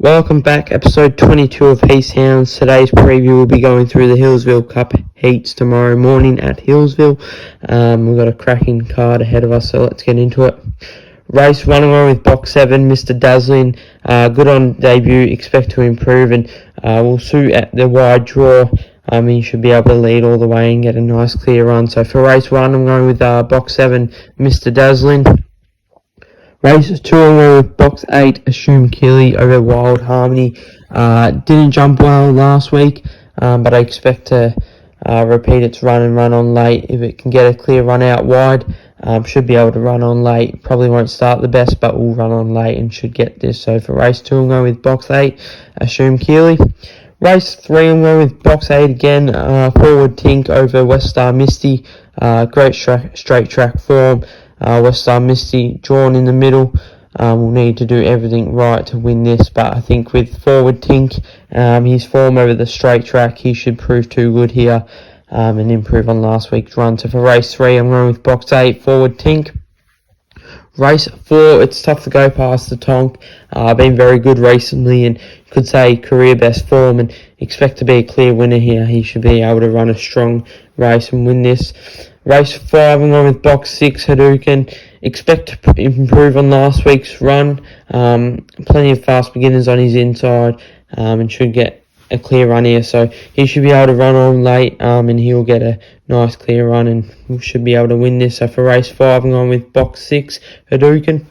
Welcome back, episode 22 of Heath, Hounds. Today's preview will be going through the Hillsville Cup heats tomorrow morning at Hillsville. We've got a cracking card ahead of us, so let's get into it. Race 1 on with box 7, Mr. Dazzling. Good on debut, expect to improve, and will suit at the wide draw. He should be able to lead all the way and get a nice clear run. So for race 1, I'm going with box 7, Mr. Dazzling. Race 2 on with box 8, Assume Keeley over Wild Harmony. Didn't jump well last week, but I expect to repeat its run and run on late. If it can get a clear run out wide, should be able to run on late. Probably won't start the best, but will run on late and should get this. So for race 2, I'm going with box 8, Assume Keeley. Race 3, I'm going with box 8 again, Forward Tink over West Star Misty. Great straight track form. West Star Misty drawn in the middle. Will need to do everything right to win this, but I think with Forward Tink, his form over the straight track, he should prove too good here and improve on last week's run. So for race 3, I'm going with box 8, Forward Tink. Race 4, it's tough to go past the Tonk. Been very good recently and could say career best form, and expect to be a clear winner here. He should be able to run a strong race and win this. Race 5, I'm going with box 6, Hadouken. Expect to improve on last week's run. Plenty of fast beginners on his inside and should get a clear run here. So he should be able to run on late and he'll get a nice clear run and we should be able to win this. So for race 5, I'm going with box 6, Hadouken.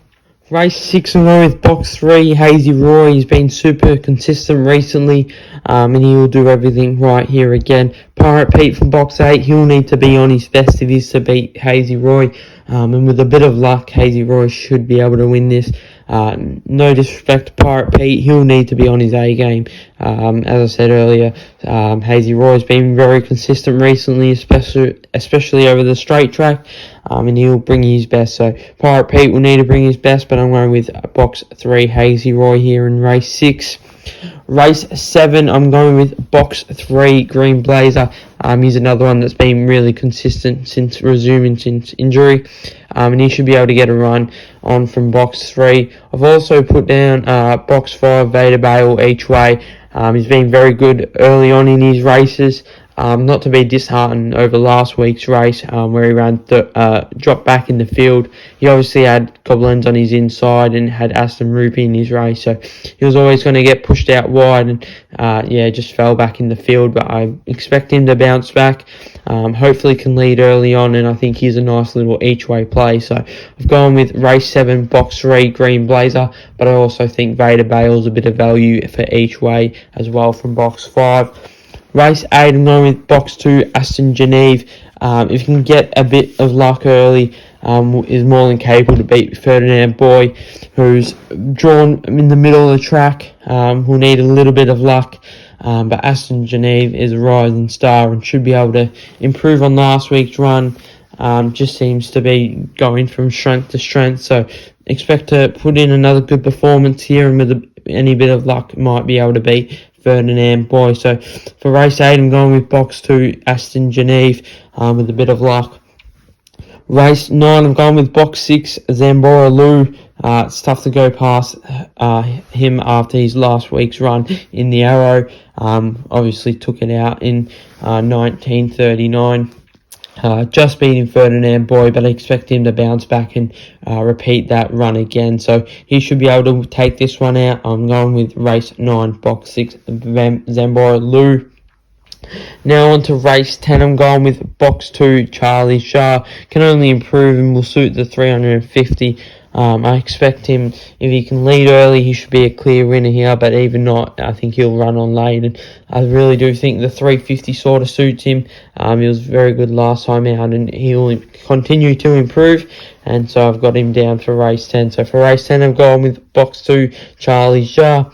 Race 6, I'm going with box 3, Hazy Roy. He's been super consistent recently and he will do everything right here again. Pirate Pete from box 8, he'll need to be on his best if he's to beat Hazy Roy. And with a bit of luck, Hazy Roy should be able to win this. No disrespect to Pirate Pete, he'll need to be on his A game. As I said earlier, Hazy Roy has been very consistent recently, especially over the straight track, and he'll bring his best. So Pirate Pete will need to bring his best, but I'm going with box 3, Hazy Roy here in race 6. Race 7, I'm going with box 3, Green Blazer. He's another one that's been really consistent since resuming since injury, and he should be able to get a run on from box 3. I've also put down box 5, Vader Bale each way. He's been very good early on in his races. Not to be disheartened over last week's race where he ran dropped back in the field. He obviously had Goblins on his inside and had Aston Rupee in his race, so he was always going to get pushed out wide and just fell back in the field. But I expect him to bounce back. Hopefully can lead early on, and I think he's a nice little each way play. So I've gone with race 7, box 3, Green Blazer, but I also think Vader Bale's a bit of value for each way as well from box 5. Race 8, I'm going with box 2, Aston Geneve. If you can get a bit of luck early, is more than capable to beat Ferdinand Boy, who's drawn in the middle of the track. Will need a little bit of luck, but Aston Geneve is a rising star and should be able to improve on last week's run. Just seems to be going from strength to strength, so expect to put in another good performance here, and with any bit of luck might be able to beat Ferdinand Boy. So for race 8, I'm going with box 2, Aston Geneve, with a bit of luck. Race 9, I'm going with box 6, Zambora Lou. It's tough to go past him after his last week's run in the Arrow. Obviously took it out in 1939. Just beating Ferdinand Boy, but I expect him to bounce back and repeat that run again. So he should be able to take this one out. I'm going with race 9, box 6, Zambora Lou. Now on to race 10, I'm going with box 2, Charlie Shah. Can only improve and will suit the 350. I expect him, if he can lead early, he should be a clear winner here, but even not, I think he'll run on late, and I really do think the 350 sort of suits him. He was very good last time out, and he'll continue to improve, and so I've got him down for race 10. So for race 10, I've gone with box 2, Charlie Shah.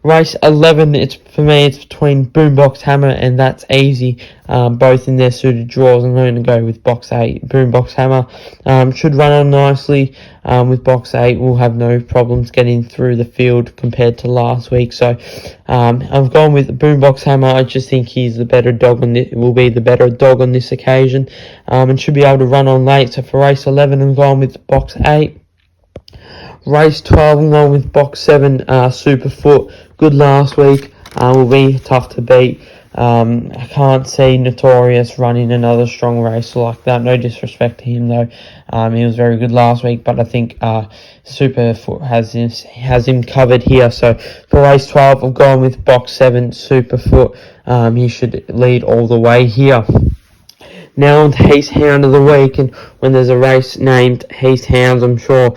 Race 11, it's between Boombox Hammer and That's Easy, both in their suited draws. I'm going to go with box 8, Boombox Hammer. Should run on nicely with box 8. We'll have no problems getting through the field compared to last week. So I've gone with Boombox Hammer. I just think he's the better dog on this, will be the better dog on this occasion, and should be able to run on late. So for race 11, I'm going with box 8. Race 12, along with box 7, Superfoot. Good last week, will be tough to beat. I can't see Notorious running another strong race like that. No disrespect to him though. He was very good last week, but I think Superfoot has him covered here. So for race 12, I've gone with box 7, Superfoot. He should lead all the way here. Now on to Heath Hound of the week, and when there's a race named Heath Hounds, I'm sure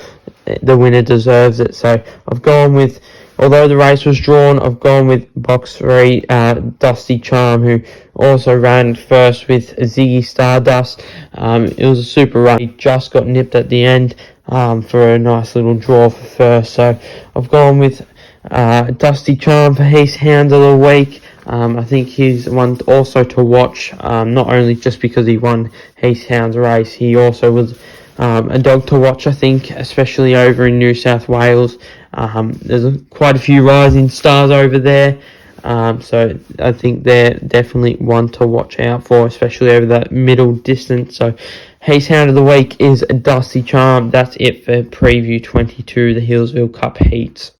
the winner deserves it. So I've gone with, although the race was drawn, I've gone with box 3, Dusty Charm, who also ran first with Ziggy Stardust. It was a super run. He just got nipped at the end for a nice little draw for first. So I've gone with Dusty Charm for Heath Hound of the week. I think he's one also to watch, not only just because he won Heath Hound's race, he also was a dog to watch, I think, especially over in New South Wales. There's quite a few rising stars over there, so I think they're definitely one to watch out for, especially over that middle distance. So Heath Hound of the week is Dusty Charm. That's it for preview 22, the Hillsville Cup heats.